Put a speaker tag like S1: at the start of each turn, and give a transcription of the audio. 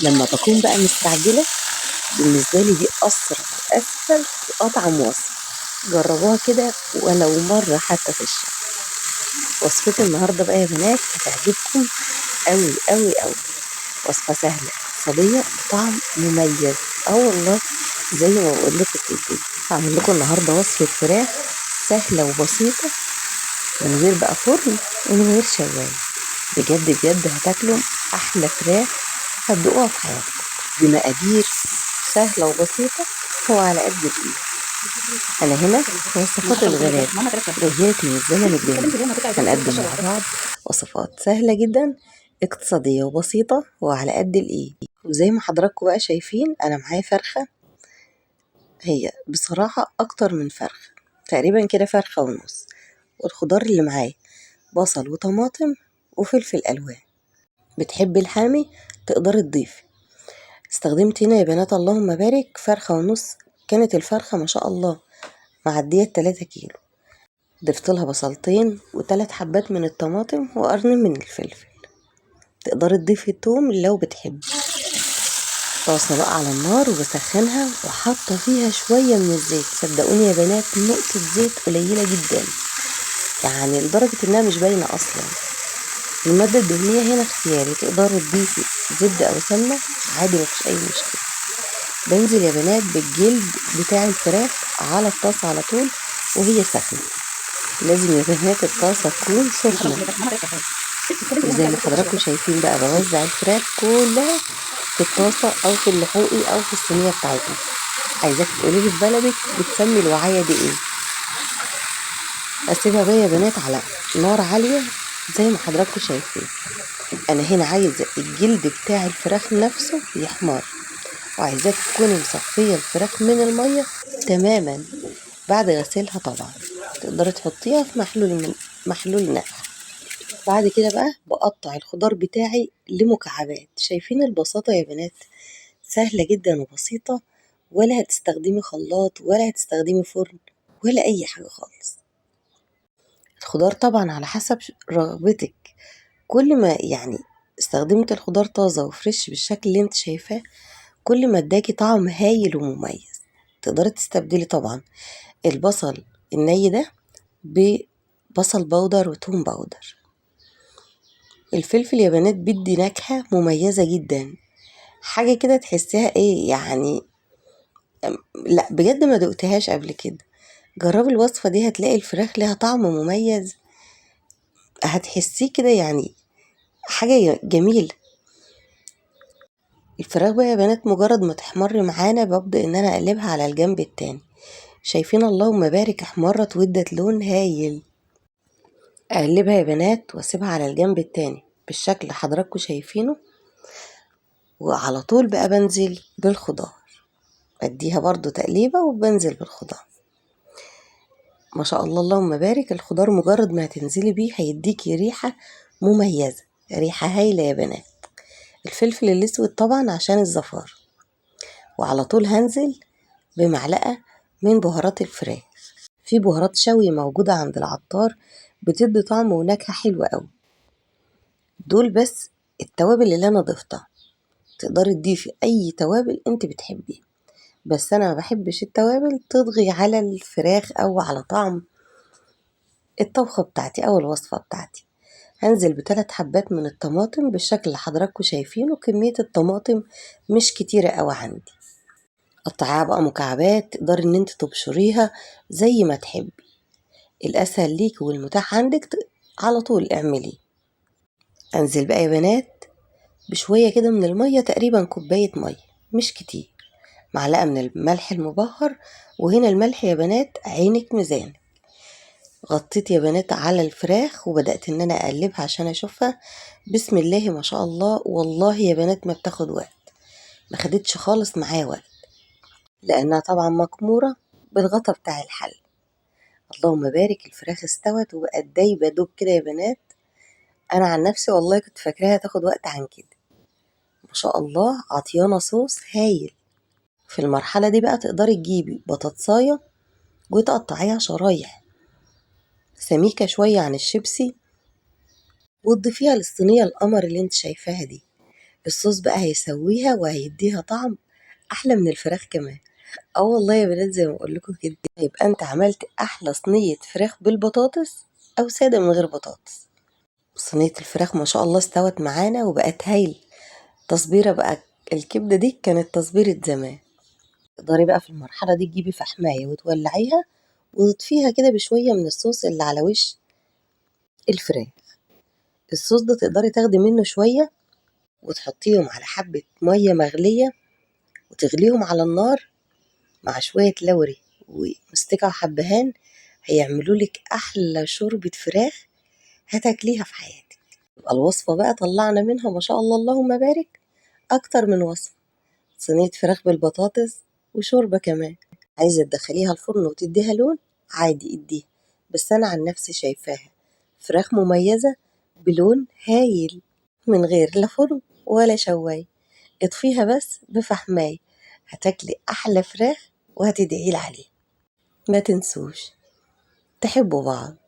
S1: لما بكون بقى مستعجلة بالنسبة لي دي أسرع وأسهل وأطعم وصفة. جربوها كده ولو مرة حتى في الشهر. وصفتي النهاردة بقى يا بنات هتعجبكم أوي أوي أوي. وصفة سهلة اقتصادية بطعم مميز. والله زي ما بقول لكم كده. هعمل لكم النهاردة وصفة فراخ سهلة وبسيطة من غير بقى فرن ومن غير شواية. بجد بجد هتاكلوا أحلى فراخ هتدوقوها في حياتكم بمقادير سهلة وبسيطة وعلى قد الإيد. أنا هنا وصفات الغداء جايلك من الزمن الجميل. هنقدم مع بعض وصفات سهلة جدا اقتصادية وبسيطة وعلى قد الإيد. وزي ما حضراتكم بقى شايفين أنا معايا فرخة، هي بصراحة أكتر من فرخة، تقريبا كده فرخة ونص. والخضار اللي معايا بصل وطماطم وفلفل ألوان. بتحبي الحامي تقدري تضيفي. استخدمت هنا يا بنات اللهم بارك فرخة ونص. كانت الفرخة ما شاء الله معدية 3 كيلو. ضفت لها بصلتين و3 حبات من الطماطم وقرن من الفلفل. تقدري تضيفي التوم لو بتحبي. طاسة بقى على النار وبسخنها وحاطة فيها شوية من الزيت. صدقوني يا بنات نقطة زيت قليلة جدا، يعني لدرجة انها مش باينة اصلا. المادة الدهنية هنا اختياري، تقدري تضيفي زبدة او سمنة عادي مفيش اي مشكلة. بنزل يا بنات بالجلد بتاع الفراخ على الطاسة على طول وهي سخنة. لازم يا بنات الطاسة تكون سخنة. وزي ما حضراتكم شايفين بقى بوزع الفراخ كلها في الطاسة او في اللحوقي او في الصينية بتاعتنا. عايزاك تقولي لي في بلدك بتسمي الوعية دي ايه. اسيبها بقى يا بنات على نار عالية زي ما حضراتكم شايفين. انا هنا عايزة الجلد بتاع الفراخ نفسه يحمر، وعايزاك تكوني مصفية الفراخ من المية تماما بعد غسيلها طبعا. تقدري تحطيها في محلول نقع. بعد كده بقى بقطع الخضار بتاعي لمكعبات. شايفين البساطة يا بنات؟ سهلة جدا وبسيطة، ولا هتستخدمي خلاط ولا هتستخدمي فرن ولا اي حاجة خالص. الخضار طبعا على حسب رغبتك. كل ما يعني استخدمت الخضار طازة وفريش بالشكل اللي انت شايفاه كل ما اداكي طعم هايل ومميز. تقدري تستبدلي طبعا البصل الني ده ببصل بودر وتوم بودر. الفلفل يا بنات بيدي نكهة مميزة جدا، حاجة كده تحسيها ايه يعني. لا بجد ما دقتهاش قبل كده. جربي الوصفة دي هتلاقي الفراخ لها طعم مميز، هتحسيه كده يعني حاجة جميلة. الفراخ بقى يا بنات مجرد ما تحمر معانا ببدأ ان انا اقلبها على الجنب التاني. شايفين اللهم بارك احمرت وادت لون هايل. اقلبها يا بنات واسيبها على الجنب التاني بالشكل اللي حضراتكم شايفينه. وعلى طول بقى بنزل بالخضار، اديها برضو تقليبة وبنزل بالخضار. ما شاء الله اللهم بارك. الخضار مجرد ما هتنزلي بيه هيديكي ريحة مميزة، ريحة هايلة يا بنات. الفلفل الاسود طبعا عشان الزفار. وعلى طول هنزل بمعلقة من بهارات الفراخ. في بهارات شوي موجودة عند العطار بتدي طعم ونكهة حلوة قوي. دول بس التوابل اللي انا ضفتها. تقدري تضيفي اي توابل انت بتحبيه، بس انا ما بحبش التوابل تطغي على الفراخ او على طعم الطبخة بتاعتي او الوصفة بتاعتي. هنزل ب3 حبات من الطماطم بالشكل اللي حضراتكم شايفينه. كمية الطماطم مش كتيرة قوي عندي. قطعيها بقى مكعبات، تقدري ان انت تبشريها زي ما تحبي. الاسهل ليك والمتاح عندك على طول اعمليه. انزل بقى يا بنات بشوية كده من المية، تقريبا كوباية مية مش كتير. معلقة من الملح المبهر. وهنا الملح يا بنات عينك ميزان. غطيت يا بنات على الفراخ وبدأت ان انا اقلبها عشان اشوفها. بسم الله ما شاء الله. والله يا بنات ما بتاخد وقت، ما خدتش خالص معايا وقت لانها طبعا مكمورة بالغطا بتاع الحل. اللهم بارك. الفراخ استوت وبقت دايبة دوب كده يا بنات. انا عن نفسي والله كنت فاكراها تاخد وقت عن كده. ما شاء الله عطيانة صوص هايل. في المرحلة دي بقى تقدري تجيبي بطاطساية وتقطعيها شرايح سميكة شوية عن الشيبسي وتضيفيها للصينية القمر اللي انت شايفاها دي. الصوص بقى هيسويها وهيديها طعم احلى من الفراخ كمان. اه والله يا بنات زي ما بقول لكم كده، يبقى انت عملت احلى صينيه فراخ بالبطاطس او ساده من غير بطاطس. صينيه الفراخ ما شاء الله استوت معانا وبقت هايل. تصبيره بقى، الكبده دي كانت تصبيره زمان. تقدري بقى في المرحله دي تجيبي فحمايه وتولعيها وتطفيها كده بشويه من الصوص اللي على وش الفراخ. الصوص ده تقدري تاخدي منه شويه وتحطيهم على حبه ميه مغليه وتغليهم على النار مع شويه لوري ومستكة وحبهان. هيعملوا لك احلى شوربه فراخ هتاكليها في حياتك. يبقى الوصفه بقى طلعنا منها ما شاء الله اللهم بارك اكتر من وصفه. صينيه فراخ بالبطاطس وشوربه كمان. عايزه تدخليها الفرن وتديها لون عادي اديها، بس انا عن نفسي شايفاها فراخ مميزه بلون هايل من غير لا فرن ولا شوايه. اطفيها بس بفحماية هتاكلي احلى فراخ وهتدعيلي عليه. ما تنسوش تحبوا بعض.